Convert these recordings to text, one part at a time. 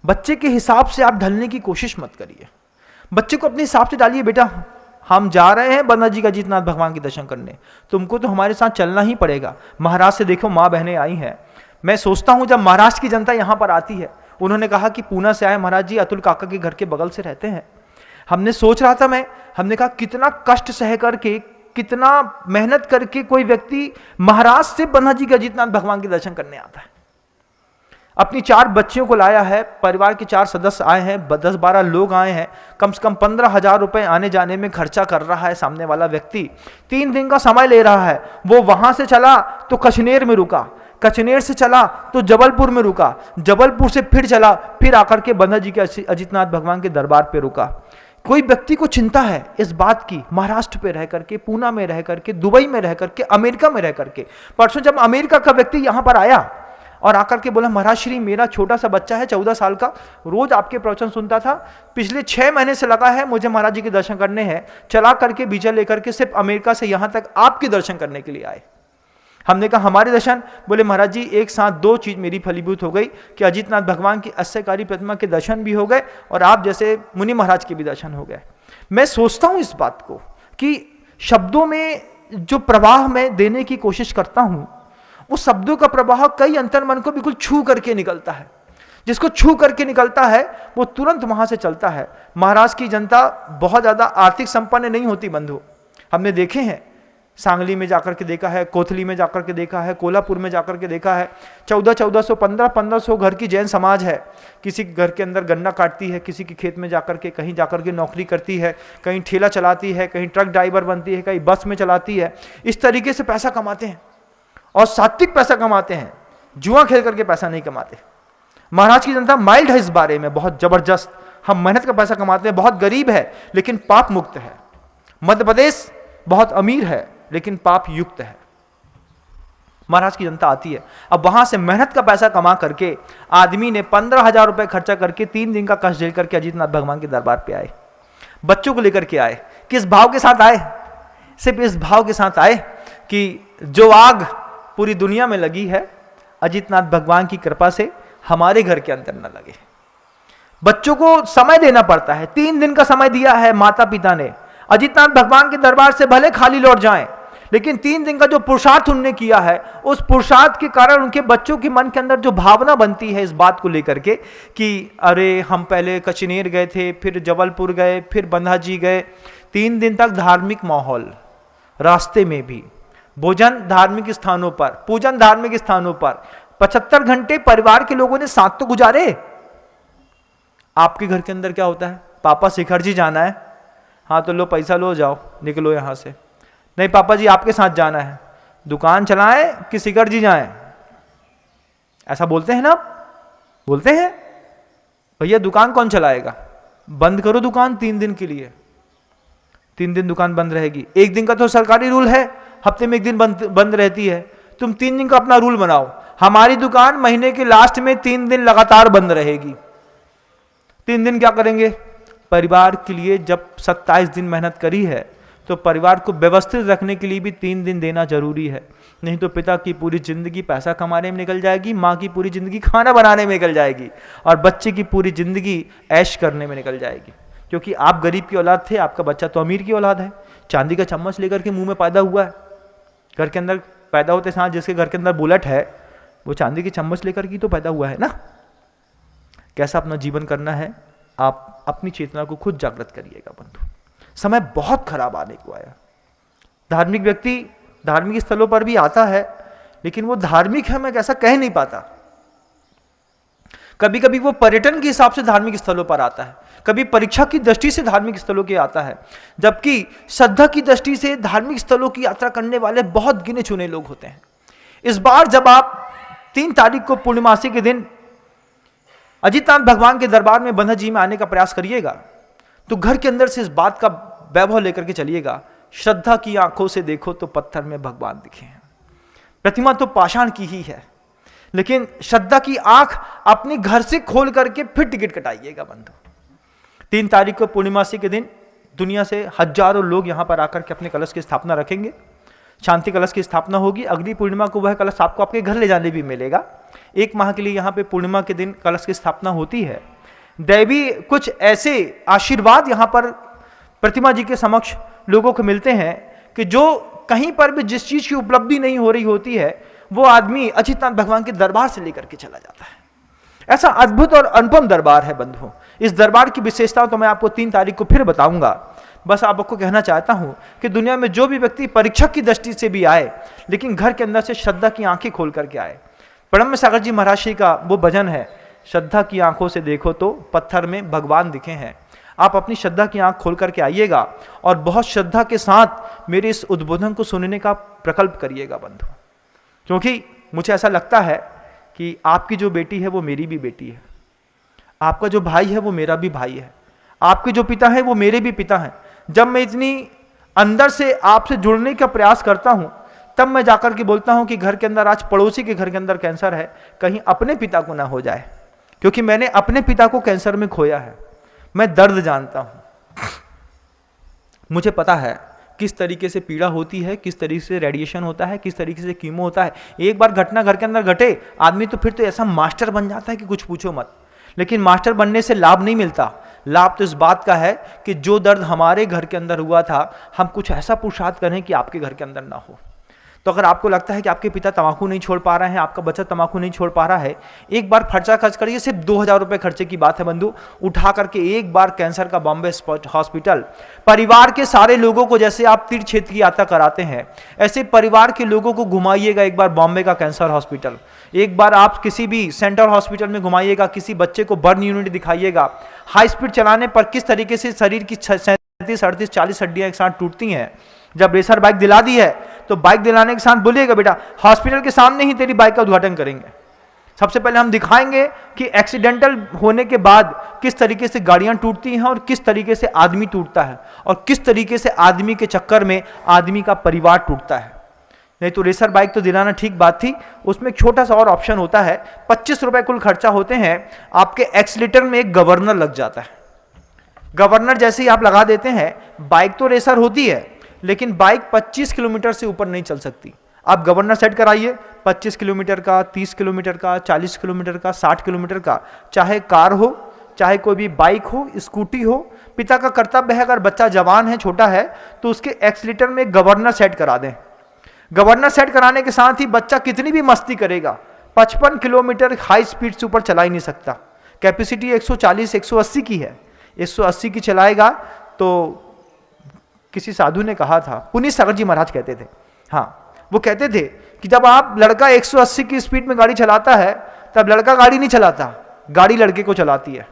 बच्चे के हिसाब से आप ढलने की कोशिश मत करिए। बच्चे को अपने हिसाब से डालिए, बेटा हम जा रहे हैं बन्ना जी का अजितनाथ भगवान के दर्शन करने, तुमको तो हमारे साथ चलना ही पड़ेगा। महाराष्ट्र से देखो माँ बहनें आई हैं। मैं सोचता हूँ जब महाराष्ट्र की जनता यहाँ पर आती है, उन्होंने कहा कि पूना से आए महाराज जी, अतुल काका के घर के बगल से रहते हैं। हमने सोच रहा था हमने कहा कितना कष्ट सह करके, कितना मेहनत करके कोई व्यक्ति महाराष्ट्र से बन्ना जी के अजितनाथ भगवान के दर्शन करने आता है। अपनी 4 बच्चियों को लाया है, परिवार के 4 सदस्य आए हैं, 10-12 लोग आए हैं, कम से कम 15,000 रुपए आने जाने में खर्चा कर रहा है सामने वाला व्यक्ति। 3 दिन का समय ले रहा है। वो वहां से चला तो कचनेर में रुका, कचनेर से चला तो जबलपुर में रुका, जबलपुर से फिर चला, फिर आकर के बन्ना जी के अजितनाथ भगवान के दरबार पे रुका। कोई व्यक्ति को चिंता है इस बात की, महाराष्ट्र पे रह करके, पूना में रह करके, दुबई में रह करके, अमेरिका में रह करके। परसों जब अमेरिका का व्यक्ति यहां पर आया और आकर के बोला, महाराज श्री मेरा छोटा सा बच्चा है 14 साल का, रोज आपके प्रवचन सुनता था, पिछले 6 महीने से लगा है मुझे महाराज जी के दर्शन करने हैं, चला करके वीजा लेकर के सिर्फ अमेरिका से यहां तक आपके दर्शन करने के लिए आए। हमने कहा हमारे दर्शन? बोले महाराज जी एक साथ 2 चीज मेरी फलीभूत हो गई कि अजितनाथ भगवान की अस्यकारी प्रतिमा के दर्शन भी हो गए और आप जैसे मुनि महाराज के भी दर्शन हो गए। मैं सोचता हूं इस बात को कि शब्दों में जो प्रवाह मैं देने की कोशिश करता हूं, वो शब्दों का प्रवाह कई अंतर्मन को बिल्कुल छू करके निकलता है। जिसको छू करके निकलता है वो तुरंत वहां से चलता है। महाराष्ट्र की जनता बहुत ज्यादा आर्थिक संपन्न नहीं होती बंधु, हमने देखे हैं। सांगली में जाकर के देखा है, कोथली में जाकर के देखा है, कोल्हापुर में जाकर के देखा है। 1400 1500 घर की जैन समाज है। किसी घर के अंदर गन्ना काटती है, किसी के खेत में जाकर के, कहीं जाकर के नौकरी करती है, कहीं ठेला चलाती है, कहीं ट्रक ड्राइवर बनती है, कहीं बस में चलाती है। इस तरीके से पैसा कमाते हैं और सात्विक पैसा कमाते हैं, जुआ खेल करके पैसा नहीं कमाते। महाराष्ट्र की जनता माइल्ड है इस बारे में, बहुत जबरदस्त। हम मेहनत का पैसा कमाते हैं, बहुत गरीब है लेकिन पाप मुक्त है। मध्य प्रदेश बहुत अमीर है लेकिन पाप युक्त है। महाराष्ट्र की जनता आती है, अब वहां से मेहनत का पैसा कमा करके आदमी ने 15,000 रुपए खर्चा करके 3 दिन का कष्ट झेल करके अजितनाथ भगवान के दरबार पे आए। बच्चों को लेकर के आए। किस भाव के साथ आए? सिर्फ इस भाव के साथ आए कि जो आग पूरी दुनिया में लगी है, अजितनाथ भगवान की कृपा से हमारे घर के अंदर न लगे। बच्चों को समय देना पड़ता है। 3 दिन का समय दिया है माता पिता ने। अजितनाथ भगवान के दरबार से भले खाली लौट जाएं, लेकिन 3 दिन का जो पुरुषार्थ उन्होंने किया है, उस पुरुषार्थ के कारण उनके बच्चों के मन के अंदर जो भावना बनती है इस बात को लेकर के कि अरे हम पहले कचनेर गए थे, फिर जबलपुर गए, फिर बन्ना जी गए। 3 दिन तक धार्मिक माहौल, रास्ते में भी भोजन धार्मिक स्थानों पर, पूजन धार्मिक स्थानों पर, 75 घंटे परिवार के लोगों ने साथ तो गुजारे। आपके घर के अंदर क्या होता है? पापा शिखर जी जाना है, हाँ तो लो पैसा लो, जाओ निकलो यहां से। नहीं पापा जी आपके साथ जाना है, दुकान चलाएं कि शिखर जी जाएं? ऐसा बोलते हैं ना? बोलते हैं भैया दुकान कौन चलाएगा, बंद करो दुकान 3 दिन के लिए। 3 दिन दुकान बंद रहेगी। 1 दिन का तो सरकारी रूल है, हफ्ते में 1 दिन बंद रहती है। तुम 3 दिन का अपना रूल बनाओ। हमारी दुकान महीने के लास्ट में 3 दिन लगातार बंद रहेगी। 3 दिन क्या करेंगे? परिवार के लिए जब 27 दिन मेहनत करी है तो परिवार को व्यवस्थित रखने के लिए भी 3 दिन देना जरूरी है। नहीं तो पिता की पूरी जिंदगी पैसा कमाने में निकल जाएगी, माँ की पूरी जिंदगी खाना बनाने में निकल जाएगी और बच्चे की पूरी जिंदगी ऐश करने में निकल जाएगी। क्योंकि आप गरीब की औलाद थे, आपका बच्चा तो अमीर की औलाद है। चांदी का चम्मच लेकर के मुंह में पैदा हुआ है। घर के अंदर पैदा होते साथ जिसके घर के अंदर बुलेट है, वो चांदी की चम्मच लेकर के तो पैदा हुआ है ना। कैसा अपना जीवन करना है, आप अपनी चेतना को खुद जागृत करिएगा बंधु। समय बहुत खराब आने को आया। धार्मिक व्यक्ति धार्मिक स्थलों पर भी आता है, लेकिन वो धार्मिक है मैं कैसा कह नहीं पाता। कभी कभी वो पर्यटन के हिसाब से धार्मिक स्थलों पर आता है, कभी परीक्षा की दृष्टि से धार्मिक स्थलों के आता है, जबकि श्रद्धा की दृष्टि से धार्मिक स्थलों की यात्रा करने वाले बहुत गिने चुने लोग होते हैं। इस बार जब आप 3 तारीख को पूर्णिमासी के दिन अजितनाथ भगवान के दरबार में बन्ना जी में आने का प्रयास करिएगा तो घर के अंदर से इस बात का वैभव लेकर के चलिएगा, श्रद्धा की आंखों से देखो तो पत्थर में भगवान दिखे हैं। प्रतिमा तो पाषाण की ही है, लेकिन श्रद्धा की आंख अपने घर से खोल करके फिर टिकट कटाइएगा बंधु। 3 तारीख को पूर्णिमासी के दिन दुनिया से हजारों लोग यहां पर आकर के अपने कलश की स्थापना रखेंगे। शांति कलश की स्थापना होगी। अगली पूर्णिमा को वह कलश आपको आपके घर ले जाने भी मिलेगा। 1 माह के लिए यहाँ पे पूर्णिमा के दिन कलश की स्थापना होती है। दैवी कुछ ऐसे आशीर्वाद यहाँ पर प्रतिमा जी के समक्ष लोगों को मिलते हैं कि जो कहीं पर भी जिस चीज की उपलब्धि नहीं हो रही होती है वो आदमी अच्युतनाथ भगवान के दरबार से लेकर के चला जाता है। ऐसा अद्भुत और अनुपम दरबार है बंधुओं। इस दरबार की विशेषता तो मैं आपको 3 तारीख को फिर बताऊंगा। बस आपको कहना चाहता हूं कि दुनिया में जो भी व्यक्ति परीक्षक की दृष्टि से भी आए, लेकिन घर के अंदर से श्रद्धा की आंखें खोल करके आए। ब्रह्म सागर जी महाराज श्री का वो भजन है, श्रद्धा की आंखों से देखो तो पत्थर में भगवान दिखे हैं। आप अपनी श्रद्धा की आंख खोल करके आइएगा और बहुत श्रद्धा के साथ मेरे इस उद्बोधन को सुनने का प्रकल्प करिएगा बंधु, क्योंकि मुझे ऐसा लगता है कि आपकी जो बेटी है वो मेरी भी बेटी है, आपका जो भाई है वो मेरा भी भाई है, आपके जो पिता है वो मेरे भी पिता हैं। जब मैं इतनी अंदर से आपसे जुड़ने का प्रयास करता हूं तब मैं जाकर के बोलता हूं कि घर के अंदर आज पड़ोसी के घर के अंदर कैंसर है, कहीं अपने पिता को ना हो जाए, क्योंकि मैंने अपने पिता को कैंसर में खोया है। मैं दर्द जानता हूं, मुझे पता है किस तरीके से पीड़ा होती है, किस तरीके से रेडिएशन होता है, किस तरीके से कीमो होता है। एक बार घटना घर के अंदर घटे आदमी तो फिर तो ऐसा मास्टर बन जाता है कि कुछ पूछो मत। लेकिन मास्टर बनने से लाभ नहीं मिलता। लाभ तो इस बात का है कि जो दर्द हमारे घर के अंदर हुआ था हम कुछ ऐसा पुरुषार्थ करें कि आपके घर के अंदर ना हो। तो अगर आपको लगता है कि आपके पिता तंबाकू नहीं छोड़ पा रहे हैं, आपका बच्चा तंबाकू नहीं छोड़ पा रहा है, एक बार खर्चा खर्च करिए। सिर्फ 2000 रुपये खर्चे की बात है बंधु। उठा करके एक बार कैंसर का बॉम्बे हॉस्पिटल, परिवार के सारे लोगों को, जैसे आप तीर्थ क्षेत्र की यात्रा कराते हैं ऐसे परिवार के लोगों को घुमाइएगा एक बार बॉम्बे का कैंसर हॉस्पिटल। एक बार आप किसी भी सेंट्रल हॉस्पिटल में घुमाइएगा, किसी बच्चे को बर्न यूनिट दिखाइएगा। हाई स्पीड चलाने पर किस तरीके से शरीर की 37, 38, 40 हड्डियां एक साथ टूटती हैं। जब रेसर बाइक दिला दी है तो बाइक दिलाने के साथ बोलिएगा बेटा हॉस्पिटल के सामने ही तेरी बाइक का उद्घाटन करेंगे। सबसे पहले हम दिखाएंगे कि एक्सीडेंटल होने के बाद किस तरीके से गाड़ियां टूटती हैं और किस तरीके से आदमी टूटता है और किस तरीके से आदमी के चक्कर में आदमी का परिवार टूटता है। नहीं तो रेसर बाइक तो दिलाना ठीक बात थी, उसमें एक छोटा सा और ऑप्शन होता है। 25 रुपए कुल खर्चा होते हैं। आपके एक्सीलेटर में एक गवर्नर लग जाता है। गवर्नर जैसे ही आप लगा देते हैं, बाइक तो रेसर होती है लेकिन बाइक 25 किलोमीटर से ऊपर नहीं चल सकती। आप गवर्नर सेट कराइए 25 किलोमीटर का, 30 किलोमीटर का, 40 किलोमीटर का, 60 किलोमीटर का, चाहे कार हो चाहे कोई भी बाइक हो, स्कूटी हो। पिता का कर्तव्य है अगर बच्चा जवान है, छोटा है, तो उसके एक्सीलेटर में गवर्नर सेट करा दें। गवर्नर सेट कराने के साथ ही बच्चा कितनी भी मस्ती करेगा 55 किलोमीटर हाई स्पीड से ऊपर चला ही नहीं सकता। कैपेसिटी 140 180 की है, 180 की चलाएगा तो किसी साधु ने कहा था, पुनीत सागर जी महाराज कहते थे, हाँ वो कहते थे कि जब आप लड़का 180 की स्पीड में गाड़ी चलाता है तब लड़का गाड़ी नहीं चलाता, गाड़ी लड़के को चलाती है।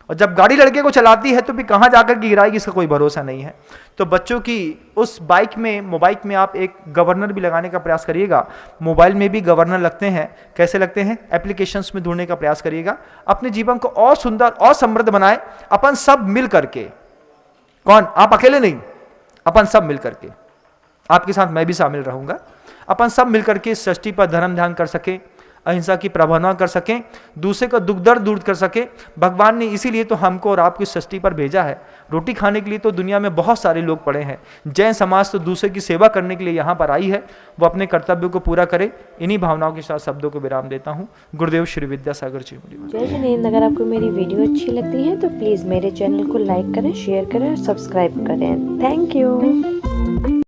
और जब गाड़ी लड़के को चलाती है तो भी कहाँ जाकर के गिराएगी इसका कोई भरोसा नहीं है। तो बच्चों की उस बाइक में, मोबाइल में आप एक गवर्नर भी लगाने का प्रयास करिएगा। मोबाइल में भी गवर्नर लगते हैं, कैसे लगते हैं, एप्लीकेशंस में ढूंढने का प्रयास करिएगा। अपने जीवन को और सुंदर और समृद्ध बनाए अपन सब मिल करके। कौन? आप अकेले नहीं, अपन सब मिल करके। आपके साथ मैं भी शामिल रहूंगा। अपन सब मिलकर के सृष्टि पर धर्म ध्यान कर सके, अहिंसा की प्रभावना कर सकें, दूसरे का दुख दर्द दूर कर सके। भगवान ने इसीलिए तो हमको और आपकी सृष्टि पर भेजा है। रोटी खाने के लिए तो दुनिया में बहुत सारे लोग पड़े हैं। जैन समाज तो दूसरे की सेवा करने के लिए यहाँ पर आई है, वो अपने कर्तव्य को पूरा करे। इन्हीं भावनाओं के साथ शब्दों को विराम देता हूँ। गुरुदेव श्री विद्यासागर जी। जय जिनेंद्र। अगर आपको मेरी वीडियो अच्छी लगती है तो प्लीज़ मेरे चैनल को लाइक करें, शेयर करें और सब्सक्राइब करें। Thank you.